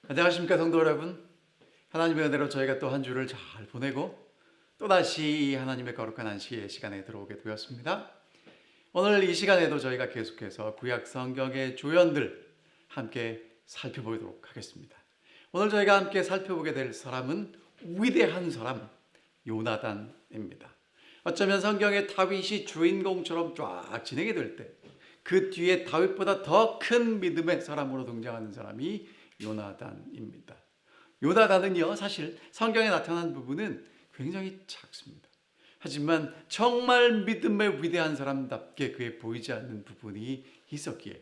안녕하십니까 성도 여러분. 하나님의 은혜로 저희가 또 한 주를 잘 보내고 또다시 하나님의 거룩한 안식의 시간에 들어오게 되었습니다. 오늘 이 시간에도 저희가 계속해서 구약 성경의 조연들 함께 살펴보도록 하겠습니다. 오늘 저희가 함께 살펴보게 될 사람은 위대한 사람 요나단입니다. 어쩌면 성경의 다윗이 주인공처럼 쫙 진행이 될 때 그 뒤에 다윗보다 더 큰 믿음의 사람으로 등장하는 사람이 요나단입니다. 요나단은요, 사실 성경에 나타난 부분은 굉장히 작습니다. 하지만 정말 믿음의 위대한 사람답게 그에 보이지 않는 부분이 있었기에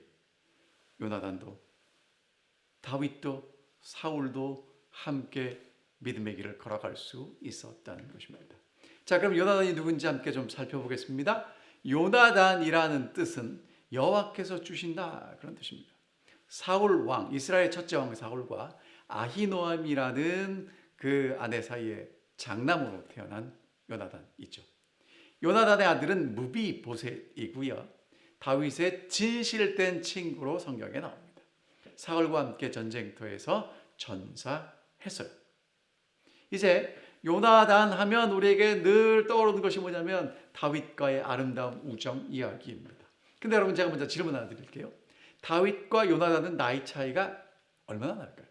요나단도 다윗도 사울도 함께 믿음의 길을 걸어갈 수 있었다는 것입니다. 자, 그럼 요나단이 누군지 함께 좀 살펴보겠습니다. 요나단이라는 뜻은 여호와께서 주신다, 그런 뜻입니다. 사울 왕, 이스라엘 첫째 왕 사울과 아히노암이라는 그 아내 사이에 장남으로 태어난 요나단이죠. 요나단의 아들은 무비보셋이고요. 다윗의 진실된 친구로 성경에 나옵니다. 사울과 함께 전쟁터에서 전사했어요. 이제 요나단 하면 우리에게 늘 떠오르는 것이 뭐냐면 다윗과의 아름다운 우정 이야기입니다. 근데 여러분, 제가 먼저 질문 하나 드릴게요. 다윗과 요나단은 나이 차이가 얼마나 날까요?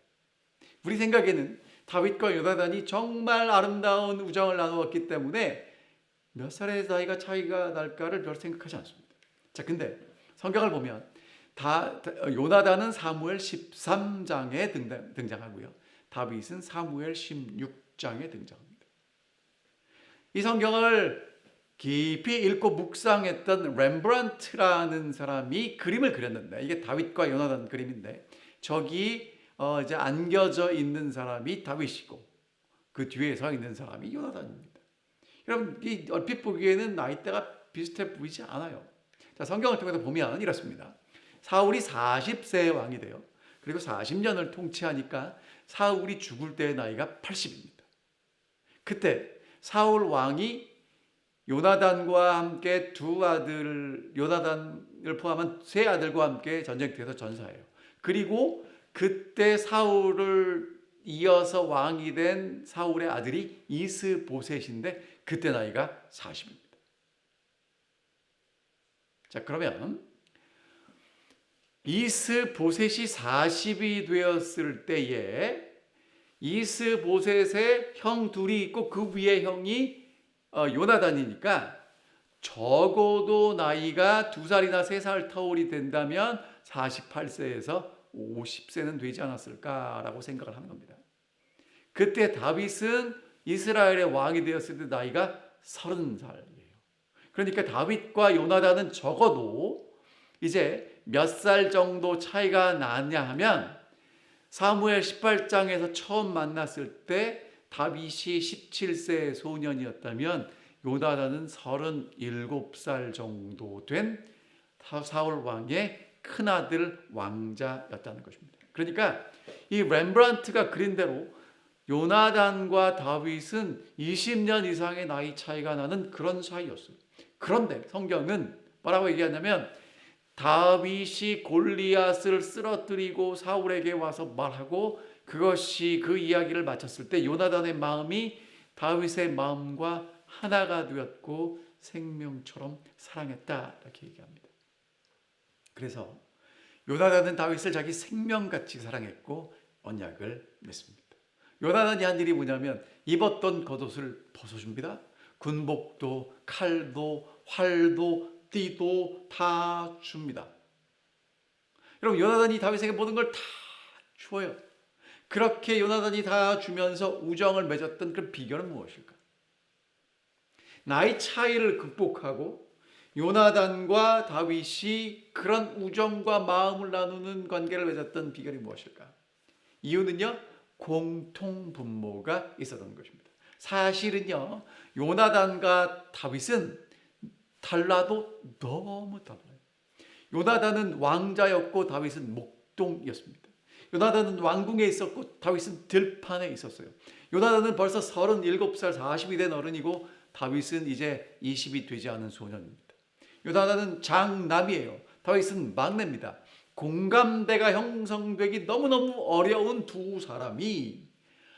우리 생각에는 다윗과 요나단이 정말 아름다운 우정을 나누었기 때문에 몇 살의 나이가 차이가 날까를 별 생각하지 않습니다. 자, 근데 성경을 보면 요나단은 사무엘 13장에 등장하고요. 다윗은 사무엘 16장에 등장합니다. 이 성경을 깊이 읽고 묵상했던 렘브란트라는 사람이 그림을 그렸는데, 이게 다윗과 요나단 그림인데, 저기 이제 안겨져 있는 사람이 다윗이고 그 뒤에 서 있는 사람이 요나단입니다. 여러분, 이 얼핏 보기에는 나이대가 비슷해 보이지 않아요. 자, 성경을 통해서 보면 이렇습니다. 사울이 40세의 왕이 돼요. 그리고 40년을 통치하니까 사울이 죽을 때의 나이가 80입니다. 그때 사울 왕이 요나단과 함께 두 아들, 요나단을 포함한 세 아들과 함께 전쟁터에서 전사해요. 그리고 그때 사울을 이어서 왕이 된 사울의 아들이 이스보셋인데 그때 나이가 40입니다. 자, 그러면 이스보셋이 40이 되었을 때에 이스보셋의 형 둘이 있고 그 위에 형이 요나단이니까 적어도 나이가 2살이나 3살 터울이 된다면 48세에서 50세는 되지 않았을까라고 생각을 하는 겁니다. 그때 다윗은 이스라엘의 왕이 되었을 때 나이가 30살이에요. 그러니까 다윗과 요나단은 적어도 이제 몇 살 정도 차이가 나냐 하면 사무엘 18장에서 처음 만났을 때 다윗이 17세의 소년이었다면 요나단은 37살 정도 된 사울 왕의 큰아들 왕자였다는 것입니다. 그러니까 이 렘브란트가 그린 대로 요나단과 다윗은 20년 이상의 나이 차이가 나는 그런 사이였어요. 그런데 성경은 뭐라고 얘기하냐면 다윗이 골리앗을 쓰러뜨리고 사울에게 와서 말하고 그것이 그 이야기를 마쳤을 때 요나단의 마음이 다윗의 마음과 하나가 되었고 생명처럼 사랑했다, 이렇게 얘기합니다. 그래서 요나단은 다윗을 자기 생명같이 사랑했고 언약을 맺습니다. 요나단이 한 일이 뭐냐면 입었던 겉옷을 벗어줍니다. 군복도 칼도 활도 띠도 다 줍니다. 여러분, 요나단이 다윗에게 모든 걸 다 주어요. 그렇게 요나단이 다 주면서 우정을 맺었던 그 비결은 무엇일까? 나이 차이를 극복하고 요나단과 다윗이 그런 우정과 마음을 나누는 관계를 맺었던 비결이 무엇일까? 이유는요, 공통 분모가 있었던 것입니다. 사실은요, 요나단과 다윗은 달라도 너무 달라요. 요나단은 왕자였고 다윗은 목동이었습니다. 요나단은 왕궁에 있었고 다윗은 들판에 있었어요. 요나단은 벌써 37살 40이 된 어른이고 다윗은 이제 20이 되지 않은 소년입니다. 요나단은 장남이에요. 다윗은 막내입니다. 공감대가 형성되기 너무너무 어려운 두 사람이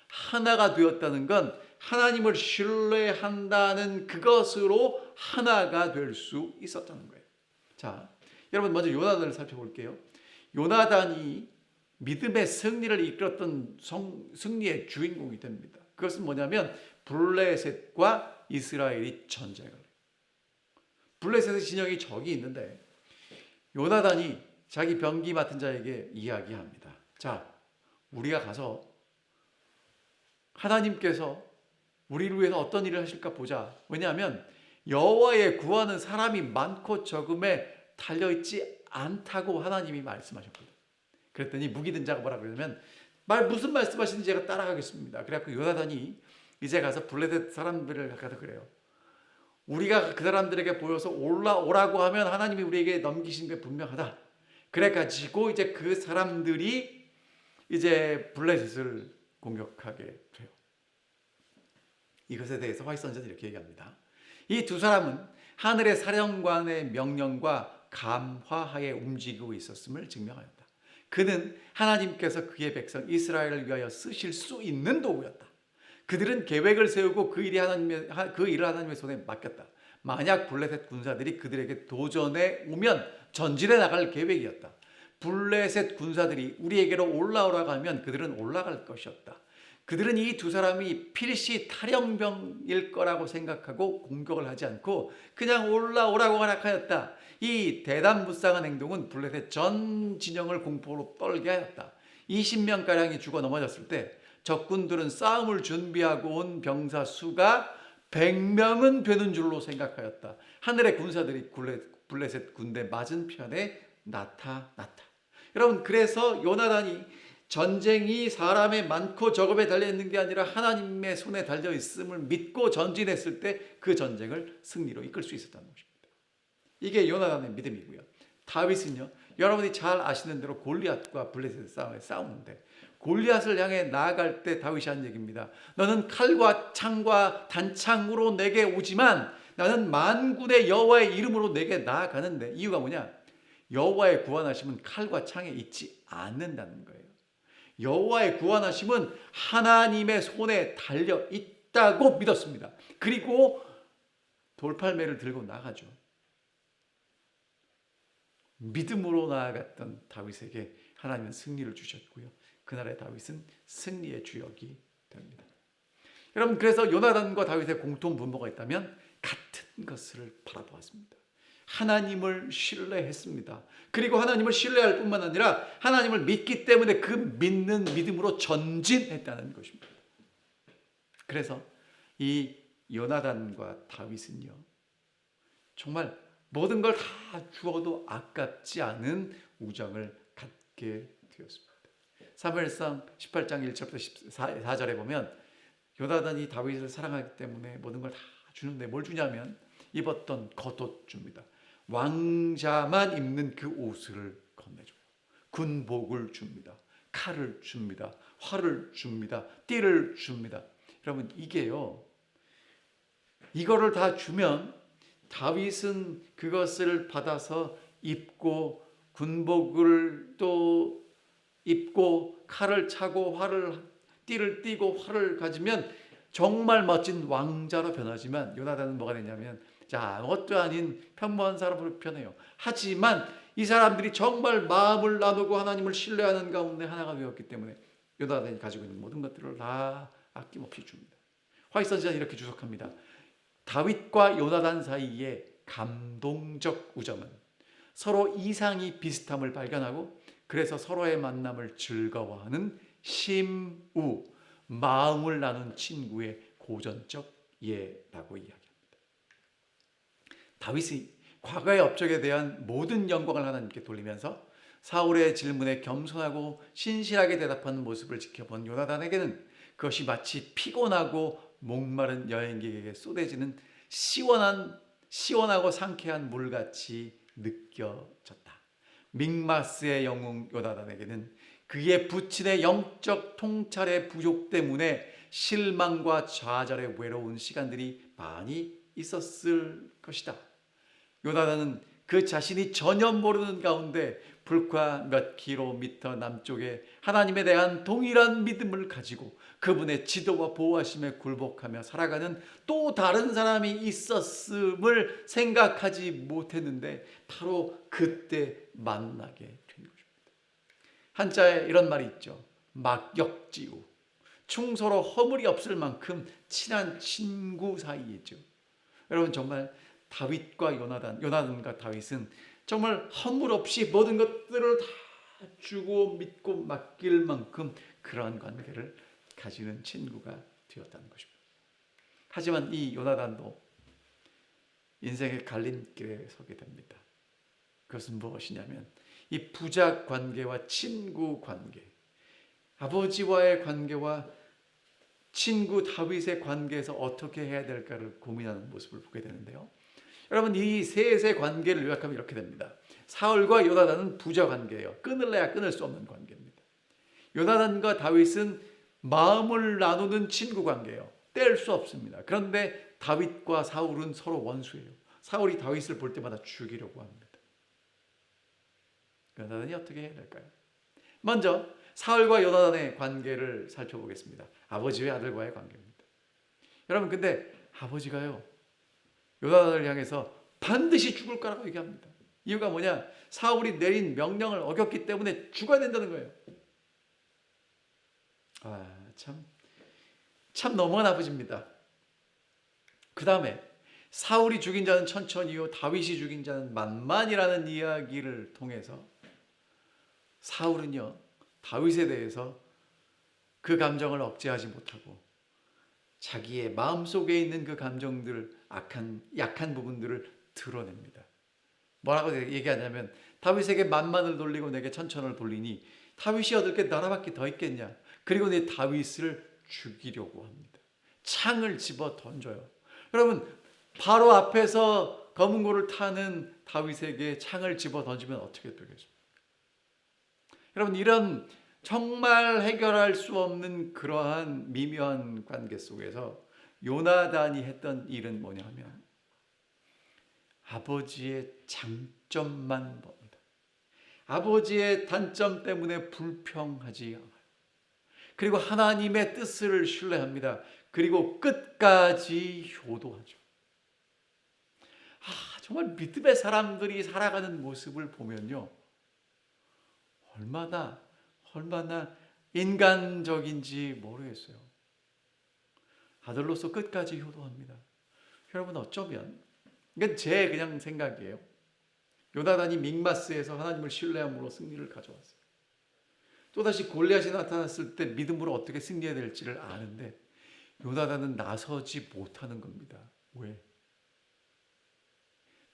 하나가 되었다는 건 하나님을 신뢰한다는 그것으로 하나가 될 수 있었다는 거예요. 자, 여러분 먼저 요나단을 살펴볼게요. 요나단이 믿음의 승리를 이끌었던 승리의 주인공이 됩니다. 그것은 뭐냐면 블레셋과 이스라엘이 전쟁을 해요. 블레셋의 진영이 적이 있는데 요나단이 자기 병기 맡은 자에게 이야기합니다. 자, 우리가 가서 하나님께서 우리를 위해서 어떤 일을 하실까 보자. 왜냐하면 여호와의 구하는 사람이 많고 적음에 달려있지 않다고 하나님이 말씀하셨거든요. 그랬더니 무기 든 자가 뭐라 그러냐면 무슨 말씀하시는지 제가 따라가겠습니다. 그래갖고 요나단이 이제 가서 블레셋 사람들을 가서 그래요. 우리가 그 사람들에게 보여서 올라오라고 하면 하나님이 우리에게 넘기신 게 분명하다. 그래가지고 이제 그 사람들이 이제 블레셋을 공격하게 돼요. 이것에 대해서 화이트 선지자는 이렇게 얘기합니다. 이 두 사람은 하늘의 사령관의 명령과 감화하에 움직이고 있었음을 증명하였다. 그는 하나님께서 그의 백성 이스라엘을 위하여 쓰실 수 있는 도구였다. 그들은 계획을 세우고 그 일을 하나님의 손에 맡겼다. 만약 블레셋 군사들이 그들에게 도전해 오면 전진해 나갈 계획이었다. 블레셋 군사들이 우리에게로 올라오라고 하면 그들은 올라갈 것이었다. 그들은 이 두 사람이 필시 탈영병일 거라고 생각하고 공격을 하지 않고 그냥 올라오라고 허락하였다. 이 대담무쌍한 행동은 블레셋 전 진영을 공포로 떨게 하였다. 20명가량이 죽어 넘어졌을 때 적군들은 싸움을 준비하고 온 병사 수가 100명은 되는 줄로 생각하였다. 하늘의 군사들이 블레셋 군대 맞은편에 나타났다. 여러분, 그래서 요나단이 전쟁이 사람의 많고 적음에 달려있는 게 아니라 하나님의 손에 달려있음을 믿고 전진했을 때 그 전쟁을 승리로 이끌 수 있었다는 것입니다. 이게 요나단의 믿음이고요. 다윗은요, 여러분이 잘 아시는 대로 골리앗과 블레셋의 싸움에 싸우는데 골리앗을 향해 나아갈 때 다윗이 한 얘기입니다. 너는 칼과 창과 단창으로 내게 오지만 나는 만군의 여호와의 이름으로 내게 나아가는데, 이유가 뭐냐? 여호와의 구원하심은 칼과 창에 있지 않는다는 거예요. 여호와의 구원하심은 하나님의 손에 달려 있다고 믿었습니다. 그리고 돌팔매를 들고 나가죠. 믿음으로 나아갔던 다윗에게 하나님은 승리를 주셨고요. 그날의 다윗은 승리의 주역이 됩니다. 여러분, 그래서 요나단과 다윗의 공통 분모가 있다면 같은 것을 바라보았습니다. 하나님을 신뢰했습니다. 그리고 하나님을 신뢰할 뿐만 아니라 하나님을 믿기 때문에 그 믿는 믿음으로 전진했다는 것입니다. 그래서 이 요나단과 다윗은요, 정말 모든 걸 다 주어도 아깝지 않은 우정을 갖게 되었습니다. 사무엘상 18장 1절부터 4절에 보면 요나단이 다윗을 사랑하기 때문에 모든 걸 다 주는데 뭘 주냐면 입었던 겉옷 줍니다. 왕자만 입는 그 옷을 건네줘요. 군복을 줍니다. 칼을 줍니다. 활을 줍니다. 띠를 줍니다. 여러분, 이게요, 이거를 다 주면 다윗은 그것을 받아서 입고 군복을 또 입고 칼을 차고 띠를 띠고 활을 가지면 정말 멋진 왕자로 변하지만 요나단은 뭐가 되냐면 아무것도 아닌 평범한 사람으로 변해요. 하지만 이 사람들이 정말 마음을 나누고 하나님을 신뢰하는 가운데 하나가 되었기 때문에 요나단이 가지고 있는 모든 것들을 다 아낌없이 줍니다. 화이트 선지자는 이렇게 주석합니다. 다윗과 요나단 사이의 감동적 우정은 서로 이상이 비슷함을 발견하고 그래서 서로의 만남을 즐거워하는 심우, 마음을 나눈 친구의 고전적 예라고 이야기합니다. 다윗이 과거의 업적에 대한 모든 영광을 하나님께 돌리면서 사울의 질문에 겸손하고 신실하게 대답하는 모습을 지켜본 요나단에게는 그것이 마치 피곤하고 목마른 여행객에게 쏟아지는 시원하고 상쾌한 물같이 느껴졌다. 믹마스의 영웅 요나단에게는 그의 부친의 영적 통찰의 부족 때문에 실망과 좌절의 외로운 시간들이 많이 있었을 것이다. 요나단은 그 자신이 전혀 모르는 가운데 불과 몇 킬로미터 남쪽에 하나님에 대한 동일한 믿음을 가지고 그분의 지도와 보호하심에 굴복하며 살아가는 또 다른 사람이 있었음을 생각하지 못했는데 바로 그때 만나게 된 것입니다. 한자에 이런 말이 있죠. 막역지우. 충서로 허물이 없을 만큼 친한 친구 사이이죠. 여러분 정말 다윗과 요나단과 다윗은 정말 허물 없이 모든 것들을 다 주고 믿고 맡길 만큼 그러한 관계를 가지는 친구가 되었다는 것입니다. 하지만 이 요나단도 인생의 갈림길에 서게 됩니다. 그것은 무엇이냐면 이 부작 관계와 친구 관계, 아버지와의 관계와 친구 다윗의 관계에서 어떻게 해야 될까를 고민하는 모습을 보게 되는데요. 여러분 이 셋의 관계를 요약하면 이렇게 됩니다. 사울과 요나단은 부자 관계예요. 끊을래야 끊을 수 없는 관계입니다. 요나단과 다윗은 마음을 나누는 친구 관계예요. 뗄 수 없습니다. 그런데 다윗과 사울은 서로 원수예요. 사울이 다윗을 볼 때마다 죽이려고 합니다. 요나단이 어떻게 해야 될까요? 먼저 사울과 요나단의 관계를 살펴보겠습니다. 아버지와 아들과의 관계입니다. 여러분 근데 아버지가요 요나단을 향해서 반드시 죽을 거라고 얘기합니다. 이유가 뭐냐? 사울이 내린 명령을 어겼기 때문에 죽어야 된다는 거예요. 참 너무한 아버지입니다. 그 다음에 사울이 죽인 자는 천천히요 다윗이 죽인 자는 만만이라는 이야기를 통해서 사울은요 다윗에 대해서 그 감정을 억제하지 못하고 자기의 마음속에 있는 그 감정들, 약한 부분들을 드러냅니다. 뭐라고 얘기하냐면 다윗에게 만만을 돌리고 내게 천천을 돌리니 다윗이 얻을 게 나라밖에 더 있겠냐. 그리고 내 다윗을 죽이려고 합니다. 창을 집어 던져요. 여러분 바로 앞에서 검은 고를 타는 다윗에게 창을 집어 던지면 어떻게 되겠습니까? 여러분 이런 정말 해결할 수 없는 그러한 미묘한 관계 속에서 요나단이 했던 일은 뭐냐면 아버지의 장점만 봅니다. 아버지의 단점 때문에 불평하지 않아요. 그리고 하나님의 뜻을 신뢰합니다. 그리고 끝까지 효도하죠. 정말 믿음의 사람들이 살아가는 모습을 보면요. 얼마나 인간적인지 모르겠어요. 아들로서 끝까지 효도합니다. 여러분 어쩌면 이건 제 그냥 생각이에요. 요나단이 믹마스에서 하나님을 신뢰함으로 승리를 가져왔어요. 또다시 골리앗이 나타났을 때 믿음으로 어떻게 승리해야 될지를 아는데 요나단은 나서지 못하는 겁니다. 왜?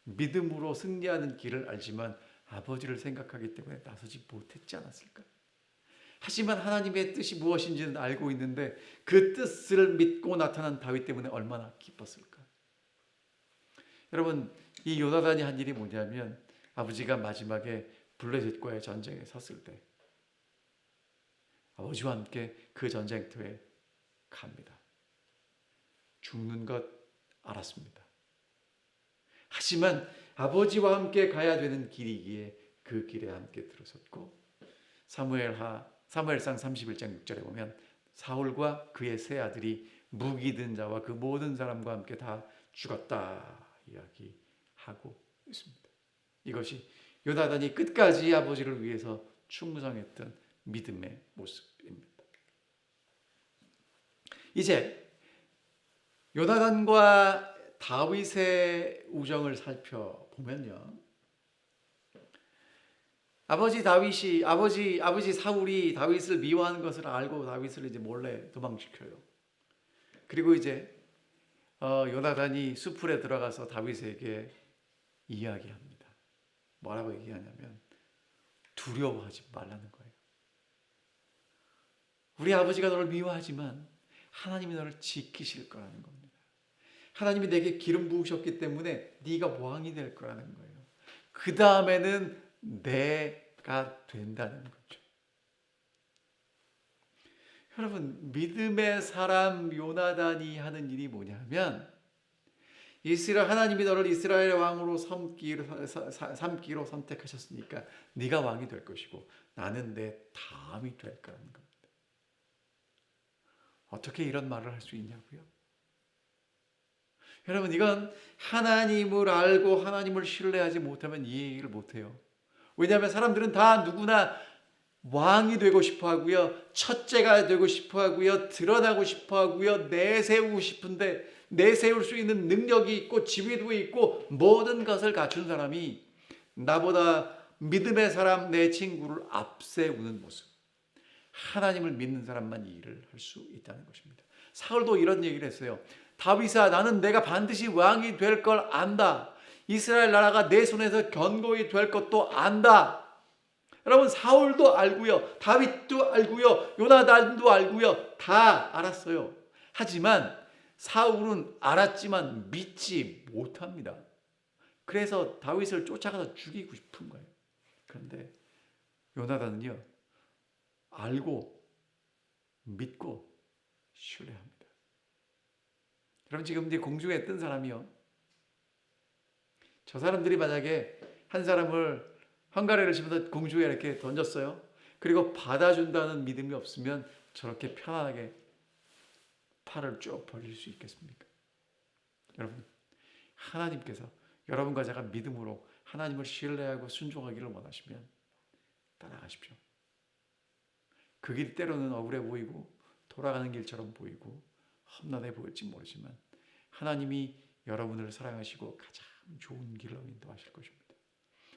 믿음으로 승리하는 길을 알지만 아버지를 생각하기 때문에 나서지 못했지 않았을까? 하지만 하나님의 뜻이 무엇인지는 알고 있는데 그 뜻을 믿고 나타난 다윗 때문에 얼마나 기뻤을까? 여러분 이 요나단이 한 일이 뭐냐면 아버지가 마지막에 블레셋과의 전쟁에 섰을 때 아버지와 함께 그 전쟁터에 갑니다. 죽는 것 알았습니다. 하지만 아버지와 함께 가야 되는 길이기에 그 길에 함께 들어섰고 사무엘상 31장 6절에 보면 사울과 그의 세 아들이 무기 든 자와 그 모든 사람과 함께 다 죽었다 이야기하고 있습니다. 이것이 요나단이 끝까지 아버지를 위해서 충성했던 믿음의 모습입니다. 이제 요나단과 다윗의 우정을 살펴보면요. 아버지 사울이 다윗을 미워하는 것을 알고 다윗을 이제 몰래 도망시켜요. 그리고 이제 요나단이 숲풀에 들어가서 다윗에게 이야기합니다. 뭐라고 얘기하냐면 두려워하지 말라는 거예요. 우리 아버지가 너를 미워하지만 하나님이 너를 지키실 거라는 겁니다. 하나님이 내게 기름 부으셨기 때문에 네가 왕이 될 거라는 거예요. 그 다음에는 내가 된다는 거죠. 여러분 믿음의 사람 요나단이 하는 일이 뭐냐면 이스라엘 하나님이 너를 이스라엘의 왕으로 삼기로 선택하셨으니까 네가 왕이 될 것이고 나는 내 다음이 될 거라는 겁니다. 어떻게 이런 말을 할 수 있냐고요? 여러분, 이건 하나님을 알고 하나님을 신뢰하지 못하면 이 얘기를 못해요. 왜냐하면 사람들은 다 누구나 왕이 되고 싶어 하고요, 첫째가 되고 싶어 하고요, 드러나고 싶어 하고요, 내세우고 싶은데 내세울 수 있는 능력이 있고 지위도 있고 모든 것을 갖춘 사람이 나보다 믿음의 사람, 내 친구를 앞세우는 모습, 하나님을 믿는 사람만 이 일을 할 수 있다는 것입니다. 사울도 이런 얘기를 했어요. 다윗아, 나는 내가 반드시 왕이 될 걸 안다. 이스라엘 나라가 내 손에서 견고히 될 것도 안다. 여러분, 사울도 알고요, 다윗도 알고요, 요나단도 알고요, 다 알았어요. 하지만 사울은 알았지만 믿지 못합니다. 그래서 다윗을 쫓아가서 죽이고 싶은 거예요. 그런데 요나단은요, 알고 믿고 신뢰합니다. 여러분, 지금 이제 공중에 뜬 사람이요, 저 사람들이 만약에 한 사람을 한가래를 치면서 공중에 이렇게 던졌어요. 그리고 받아준다는 믿음이 없으면 저렇게 편안하게 팔을 쭉 벌릴 수 있겠습니까? 여러분, 하나님께서 여러분과 제가 믿음으로 하나님을 신뢰하고 순종하기를 원하시면 따라가십시오. 그 길이 때로는 억울해 보이고 돌아가는 길처럼 보이고 험난해 보일지 모르지만 하나님이 여러분을 사랑하시고 가장 좋은 길로 인도하실 것입니다.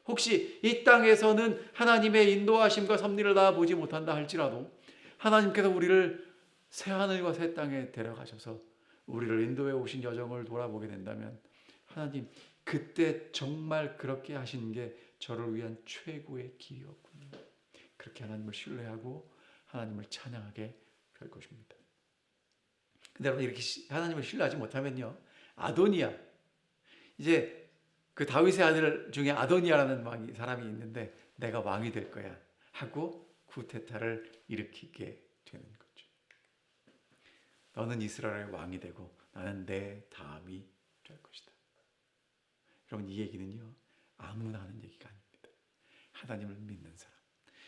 혹시 이 땅에서는 하나님의 인도하심과 섭리를 다 보지 못한다 할지라도 하나님께서 우리를 새하늘과 새 땅에 데려가셔서 우리를 인도해 오신 여정을 돌아보게 된다면 하나님, 그때 정말 그렇게 하신 게 저를 위한 최고의 길이었군요. 그렇게 하나님을 신뢰하고 하나님을 찬양하게 될 것입니다. 근데 여러분, 이렇게 하나님을 신뢰하지 못하면요, 아도니아, 이제 그 다윗의 아들 중에 아도니아라는 사람이 있는데 내가 왕이 될 거야 하고 쿠데타를 일으키게 되는 거죠. 너는 이스라엘의 왕이 되고 나는 내 다음이 될 것이다. 여러분, 이 얘기는요, 아무나 하는 얘기가 아닙니다. 하나님을 믿는 사람,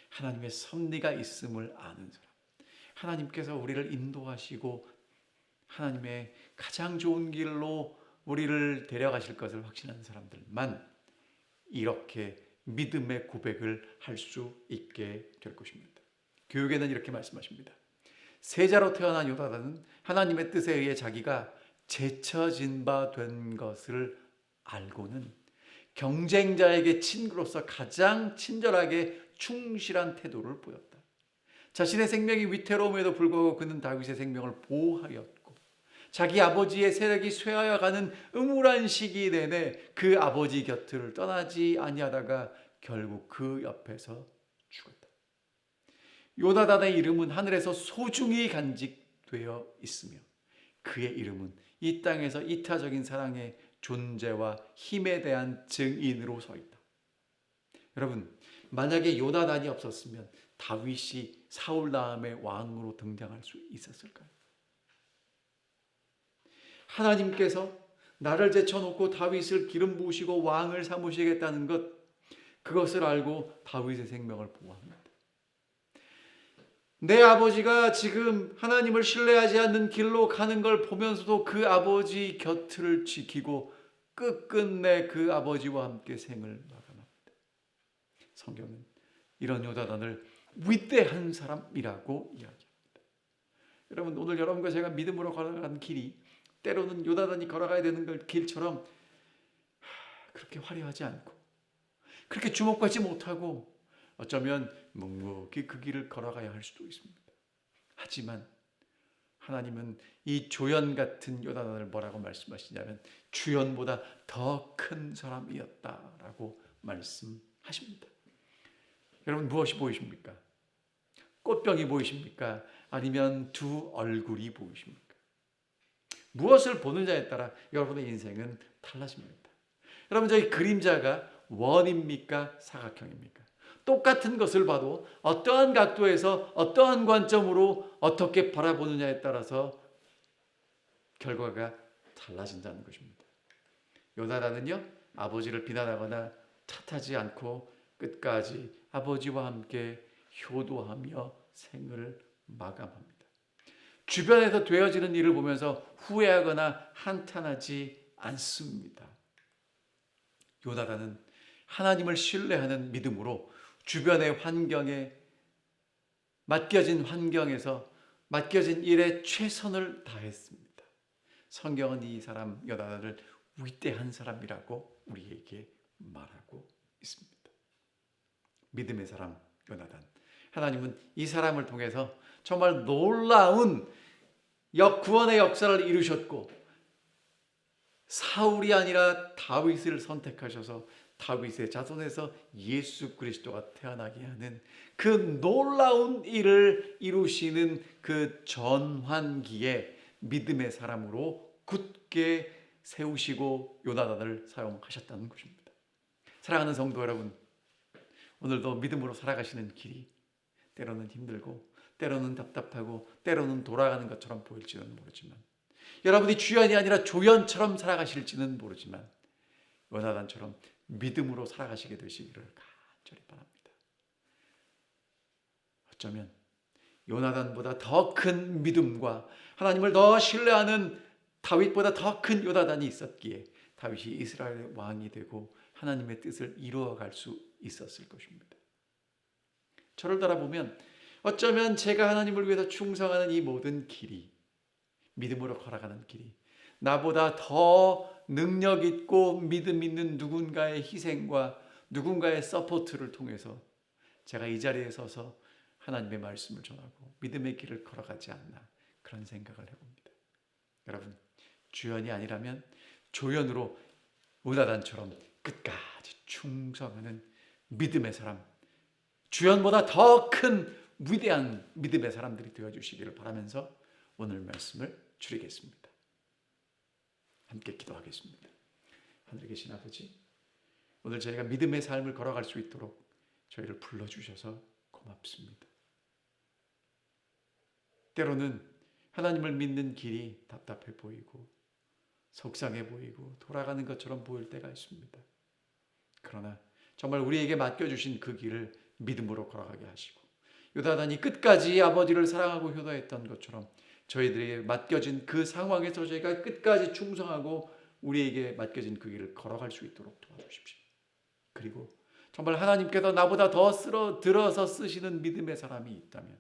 하나님의 섭리가 있음을 아는 사람, 하나님께서 우리를 인도하시고 하나님의 가장 좋은 길로 우리를 데려가실 것을 확신하는 사람들만 이렇게 믿음의 고백을 할 수 있게 될 것입니다. 교육에는 이렇게 말씀하십니다. 세자로 태어난 요나단은 하나님의 뜻에 의해 자기가 제쳐진 바 된 것을 알고는 경쟁자에게 친구로서 가장 친절하게 충실한 태도를 보였다. 자신의 생명이 위태로움에도 불구하고 그는 다윗의 생명을 보호하였고 자기 아버지의 세력이 쇠하여 가는 음울한 시기 내내 그 아버지 곁을 떠나지 아니하다가 결국 그 옆에서 죽었다. 요나단의 이름은 하늘에서 소중히 간직되어 있으며 그의 이름은 이 땅에서 이타적인 사랑의 존재와 힘에 대한 증인으로 서 있다. 여러분, 만약에 요나단이 없었으면 다윗이 사울 다음에 왕으로 등장할 수 있었을까요? 하나님께서 나를 제쳐놓고 다윗을 기름 부으시고 왕을 삼으시겠다는 것, 그것을 알고 다윗의 생명을 보호합니다. 내 아버지가 지금 하나님을 신뢰하지 않는 길로 가는 걸 보면서도 그 아버지 곁을 지키고 끝끝내 그 아버지와 함께 생을 마감합니다. 성경은 이런 요나단을 위대한 사람이라고 이야기합니다. 여러분, 오늘 여러분과 제가 믿음으로 걸어가는 길이 때로는 요나단이 걸어가야 되는 길처럼 그렇게 화려하지 않고 그렇게 주목받지 못하고 어쩌면 묵묵히 그 길을 걸어가야 할 수도 있습니다. 하지만 하나님은 이 조연 같은 요나단을 뭐라고 말씀하시냐면 주연보다 더 큰 사람이었다라고 말씀하십니다. 여러분, 무엇이 보이십니까? 꽃병이 보이십니까? 아니면 두 얼굴이 보이십니까? 무엇을 보느냐에 따라 여러분의 인생은 달라집니다. 여러분, 저희 그림자가 원입니까? 사각형입니까? 똑같은 것을 봐도 어떠한 각도에서 어떠한 관점으로 어떻게 바라보느냐에 따라서 결과가 달라진다는 것입니다. 요나단은요, 아버지를 비난하거나 탓하지 않고 끝까지 아버지와 함께 효도하며 생을 마감합니다. 주변에서 되어지는 일을 보면서 후회하거나 한탄하지 않습니다. 요나단은 하나님을 신뢰하는 믿음으로 주변의 환경에 맡겨진 환경에서 맡겨진 일에 최선을 다했습니다. 성경은 이 사람 요나단을 위대한 사람이라고 우리에게 말하고 있습니다. 믿음의 사람 요나단. 하나님은 이 사람을 통해서 정말 놀라운 구원의 역사를 이루셨고, 사울이 아니라 다윗을 선택하셔서 다윗의 자손에서 예수 그리스도가 태어나게 하는 그 놀라운 일을 이루시는 그 전환기에 믿음의 사람으로 굳게 세우시고 요나단을 사용하셨다는 것입니다. 사랑하는 성도 여러분, 오늘도 믿음으로 살아가시는 길이 때로는 힘들고 때로는 답답하고 때로는 돌아가는 것처럼 보일지는 모르지만, 여러분이 주연이 아니라 조연처럼 살아가실지는 모르지만 요나단처럼 믿음으로 살아가시게 되시기를 간절히 바랍니다. 어쩌면 요나단보다 더 큰 믿음과 하나님을 더 신뢰하는 다윗보다 더 큰 요나단이 있었기에 다윗이 이스라엘의 왕이 되고 하나님의 뜻을 이루어갈 수 있었을 것입니다. 저를 따라보면 어쩌면 제가 하나님을 위해서 충성하는 이 모든 길이, 믿음으로 걸어가는 길이 나보다 더 능력 있고 믿음 있는 누군가의 희생과 누군가의 서포트를 통해서 제가 이 자리에 서서 하나님의 말씀을 전하고 믿음의 길을 걸어가지 않나, 그런 생각을 해봅니다. 여러분, 주연이 아니라면 조연으로 요나단처럼 끝까지 충성하는 믿음의 사람, 주연보다 더 큰 위대한 믿음의 사람들이 되어주시기를 바라면서 오늘 말씀을 줄이겠습니다. 함께 기도하겠습니다. 하늘에 계신 아버지, 오늘 저희가 믿음의 삶을 걸어갈 수 있도록 저희를 불러주셔서 고맙습니다. 때로는 하나님을 믿는 길이 답답해 보이고 속상해 보이고 돌아가는 것처럼 보일 때가 있습니다. 그러나 정말 우리에게 맡겨주신 그 길을 믿음으로 걸어가게 하시고, 요나단이 끝까지 아버지를 사랑하고 효도했던 것처럼 저희들에게 맡겨진 그 상황에서 저희가 끝까지 충성하고 우리에게 맡겨진 그 길을 걸어갈 수 있도록 도와주십시오. 그리고 정말 하나님께서 나보다 더 들어서 쓰시는 믿음의 사람이 있다면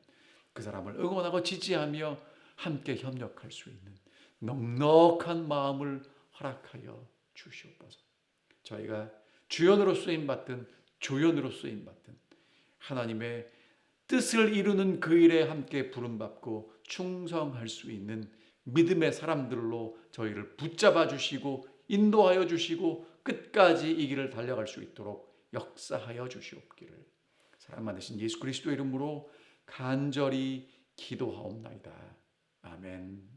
그 사람을 응원하고 지지하며 함께 협력할 수 있는 넉넉한 마음을 허락하여 주시옵소서. 저희가 주연으로 쓰임받든 조연으로 쓰임받든 하나님의 뜻을 이루는 그 일에 함께 부름받고 충성할 수 있는 믿음의 사람들로 저희를 붙잡아 주시고 인도하여 주시고 끝까지 이 길을 달려갈 수 있도록 역사하여 주시옵기를 사랑 많으신 예수 그리스도의 이름으로 간절히 기도하옵나이다. 아멘.